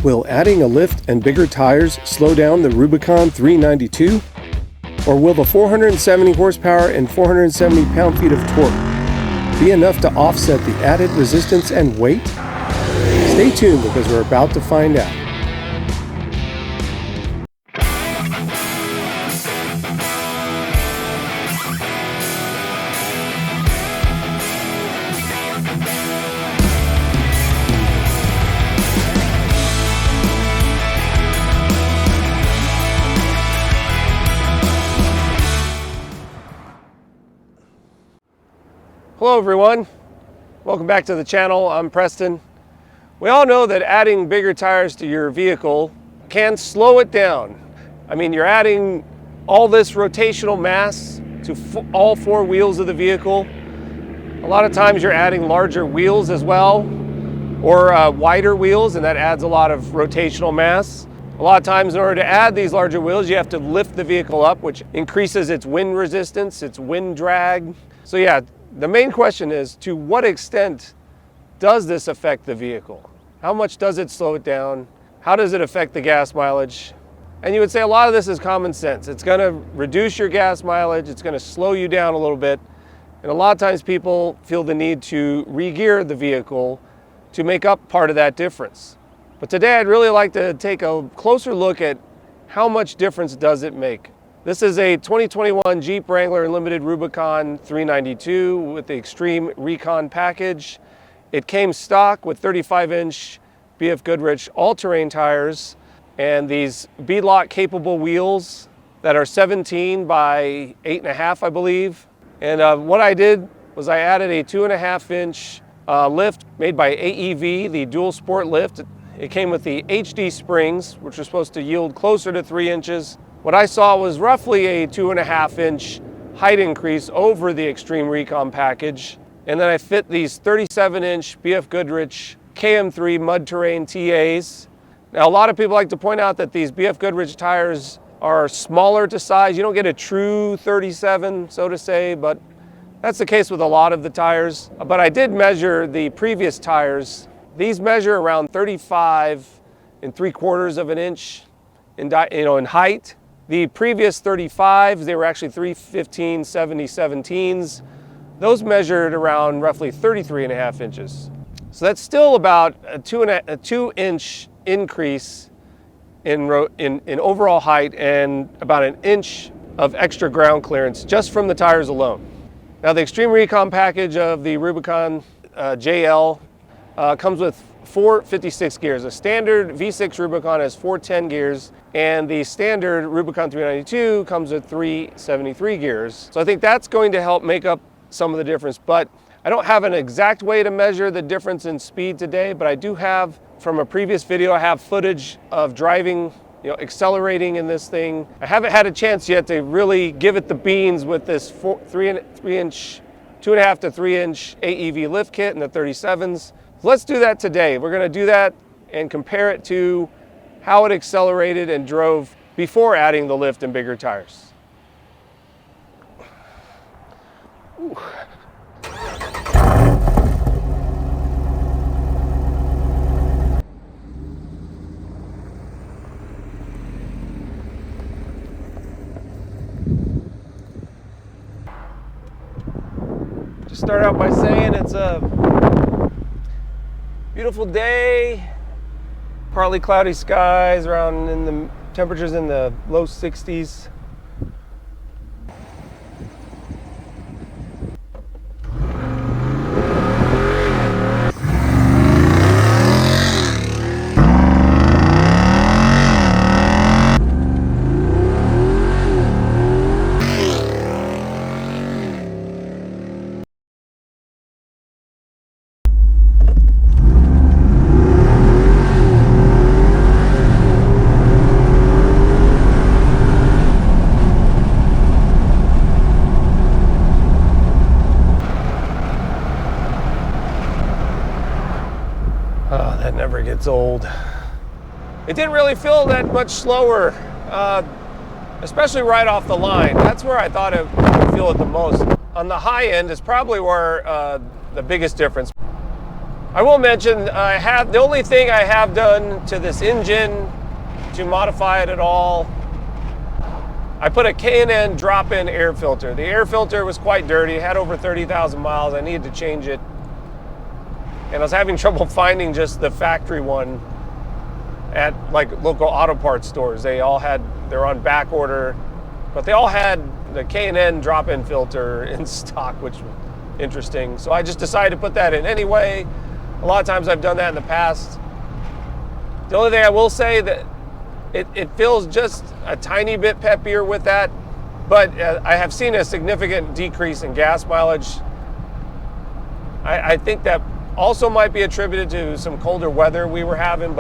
Will adding a lift and bigger tires slow down the Rubicon 392? Or will the 470 horsepower and 470 pound-feet of torque be enough to offset the added resistance and weight? Stay tuned because we're about to find out. Hello everyone, welcome back to the channel. I'm Preston. We all know that adding bigger tires to your vehicle can slow it down. I mean, you're adding all this rotational mass to all four wheels of the vehicle. A lot of times you're adding larger wheels as well, or wider wheels, and that adds a lot of rotational mass. A lot of times in order to add these larger wheels, you have to lift the vehicle up, which increases its wind resistance, its wind drag. So yeah, the main question is, to what extent does this affect the vehicle? How much does it slow it down? How does it affect the gas mileage? And you would say a lot of this is common sense. It's going to reduce your gas mileage, it's going to slow you down a little bit, and a lot of times people feel the need to re-gear the vehicle to make up part of that difference. But today I'd really like to take a closer look at how much difference does it make. This is a 2021 Jeep Wrangler Limited Rubicon 392 with the Extreme Recon package. It came stock with 35-inch BF Goodrich all-terrain tires and these beadlock capable wheels that are 17 by 8.5, I believe. And what I did was I added a 2.5-inch lift made by AEV, the dual sport lift. It came with the HD springs, which are supposed to yield closer to 3 inches. What I saw was roughly a 2.5-inch height increase over the Extreme Recon package. And then I fit these 37-inch BF Goodrich KM3 mud terrain TAs. Now, a lot of people like to point out that these BF Goodrich tires are smaller to size. You don't get a true 37, so to say, but that's the case with a lot of the tires. But I did measure the previous tires. These measure around 35 3/4 of an inch in height. The previous 35s, they were actually 315 70 17s. Those measured around roughly 33.5 inches. So that's still about a 2-inch increase in overall height and about an inch of extra ground clearance just from the tires alone. Now, the Extreme Recon package of the Rubicon JL comes with 4 56 gears. A standard V6 Rubicon has 4 10 gears, and the standard Rubicon 392 comes with 3 73 gears. So I think that's going to help make up some of the difference, but I don't have an exact way to measure the difference in speed today, but I do have, from a previous video, I have footage of driving, accelerating in this thing. I haven't had a chance yet to really give it the beans with this 2.5 to 3 inch AEV lift kit and the 37s. Let's do that today. We're going to do that and compare it to how it accelerated and drove before adding the lift and bigger tires. Ooh. Just start out by saying it's a beautiful day, partly cloudy skies, around in the temperatures in the low 60s. That never gets old. It didn't really feel that much slower, especially right off the line. That's where I thought it would feel it the most. On the high end is probably where the biggest difference. I will mention the only thing I have done to this engine to modify it at all, I put a K&N drop-in air filter. The air filter was quite dirty, it had over 30,000 miles. I needed to change it. And I was having trouble finding just the factory one at like local auto parts stores. They're on back order, but they all had the K&N drop-in filter in stock, which was interesting. So I just decided to put that in anyway. A lot of times I've done that in the past. The only thing I will say that it feels just a tiny bit peppier with that, but I have seen a significant decrease in gas mileage. I think that also might be attributed to some colder weather we were having,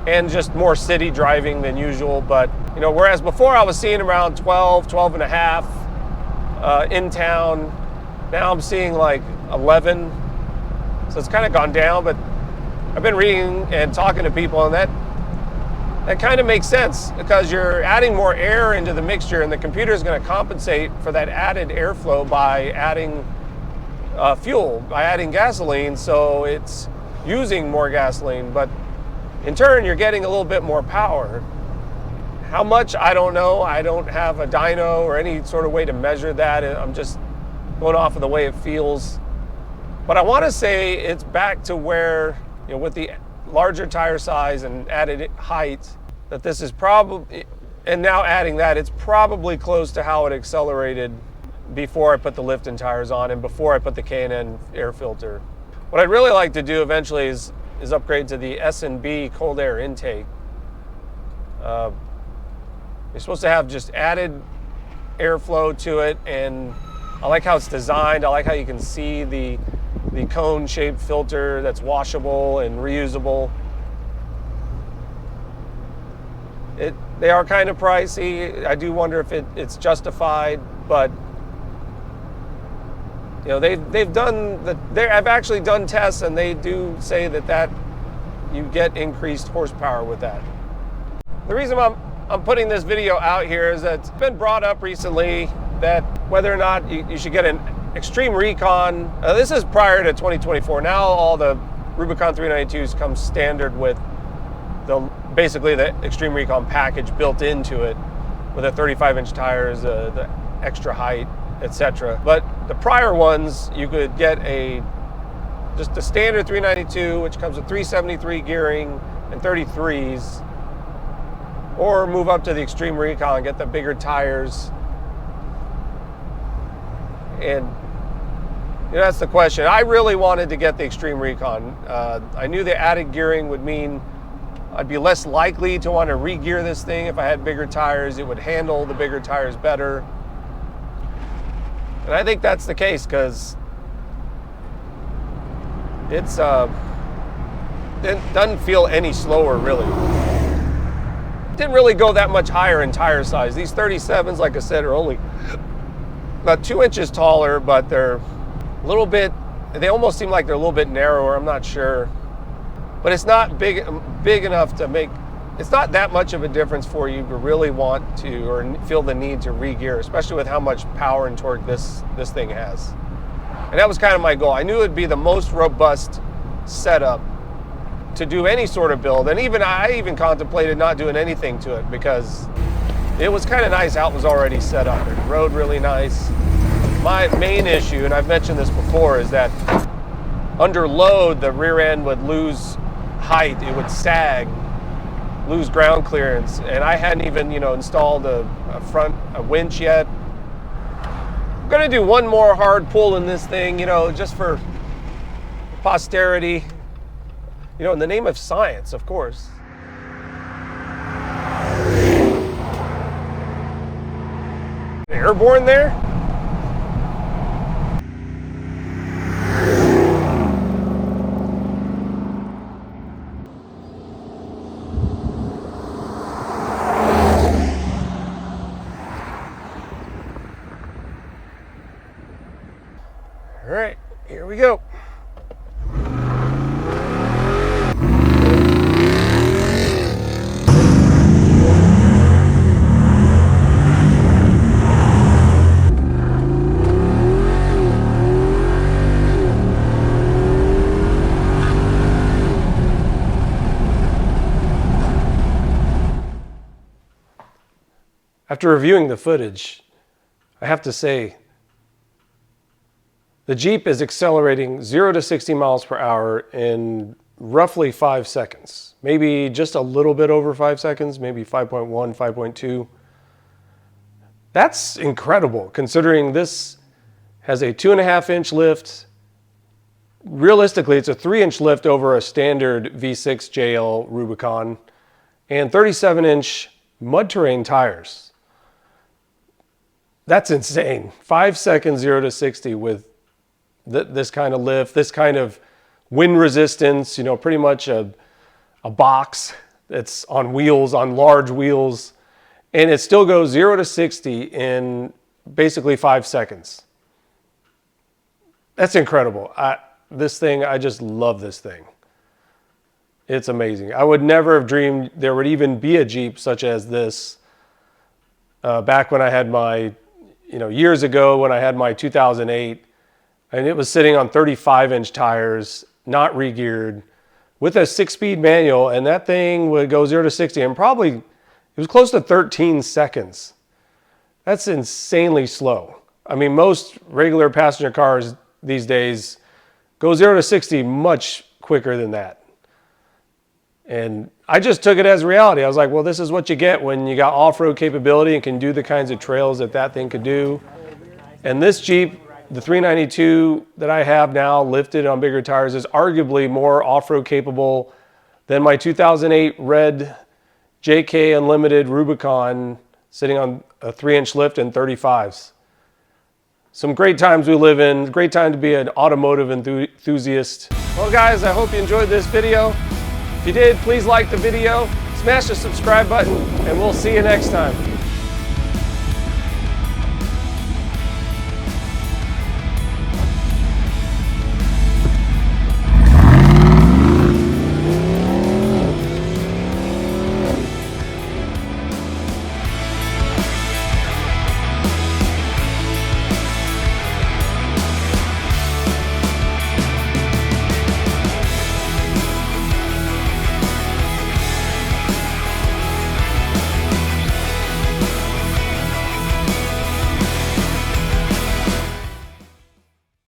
and just more city driving than usual. But whereas before I was seeing around 12 and a half in town, now I'm seeing like 11. So it's kind of gone down, but I've been reading and talking to people, and that kind of makes sense because you're adding more air into the mixture, and the computer is going to compensate for that added airflow by adding fuel, by adding gasoline. So it's using more gasoline, but in turn, you're getting a little bit more power. How much, I don't know. I don't have a dyno or any sort of way to measure that. I'm just going off of the way it feels. But I want to say it's back to where, with the larger tire size and added height, that this is probably, and now adding that, it's probably close to how it accelerated before I put the lift and tires on and before I put the K&N air filter. What I'd really like to do eventually is upgrade to the S&B cold air intake. You're supposed to have just added airflow to it, and I like how it's designed. I like how you can see the cone-shaped filter that's washable and reusable. They are kind of pricey. I do wonder if it's justified, but I've actually done tests, and they do say that you get increased horsepower with that. The reason I'm putting this video out here is that it's been brought up recently that whether or not you should get an Extreme Recon. This is prior to 2024. Now all the Rubicon 392s come standard with basically the Extreme Recon package built into it, with the 35-inch tires, the extra height, etc. But the prior ones, you could get just the standard 392, which comes with 373 gearing and 33s, or move up to the Extreme Recon, get the bigger tires. And that's the question. I really wanted to get the Extreme Recon. I knew the added gearing would mean I'd be less likely to want to re-gear this thing if I had bigger tires. It would handle the bigger tires better. And I think that's the case, because it doesn't feel any slower, really. It didn't really go that much higher in tire size. These 37s, like I said, are only about 2 inches taller, but they're a little bit, they almost seem like they're a little bit narrower. I'm not sure. But it's not big enough to make, it's not that much of a difference for you to really want to or feel the need to re-gear, especially with how much power and torque this thing has. And that was kind of my goal. I knew it would be the most robust setup to do any sort of build. And I even contemplated not doing anything to it, because it was kind of nice how it was already set up. It rode really nice. My main issue, and I've mentioned this before, is that under load, the rear end would lose height. It would sag, lose ground clearance. And I hadn't even, installed a winch yet. I'm gonna do one more hard pull in this thing, just for posterity, in the name of science, of course. Airborne there? All right, here we go. After reviewing the footage, I have to say, the Jeep is accelerating 0 to 60 miles per hour in roughly 5 seconds. Maybe just a little bit over 5 seconds, maybe 5.1, 5.2. That's incredible, considering this has a 2.5-inch lift. Realistically, it's a 3-inch lift over a standard V6 JL Rubicon, and 37-inch mud terrain tires. That's insane. 5 seconds, 0 to 60 with this kind of lift, this kind of wind resistance, you know, pretty much a box that's on wheels, on large wheels, and it still goes 0 to 60 in basically 5 seconds. That's incredible. This thing, I just love this thing. It's amazing. I would never have dreamed there would even be a Jeep such as this back when I had my, years ago when I had my 2008, and it was sitting on 35-inch tires, not re-geared, with a 6-speed manual, and that thing would go 0 to 60 and probably, it was close to 13 seconds. That's insanely slow. I mean, most regular passenger cars these days go 0 to 60 much quicker than that. And I just took it as reality. I was like, well, this is what you get when you got off-road capability and can do the kinds of trails that thing could do. And this Jeep, the 392 that I have now lifted on bigger tires, is arguably more off-road capable than my 2008 red JK Unlimited Rubicon sitting on a 3-inch lift and 35s. Some great times we live in, great time to be an automotive enthusiast. Well guys, I hope you enjoyed this video. If you did, please like the video, smash the subscribe button, and we'll see you next time.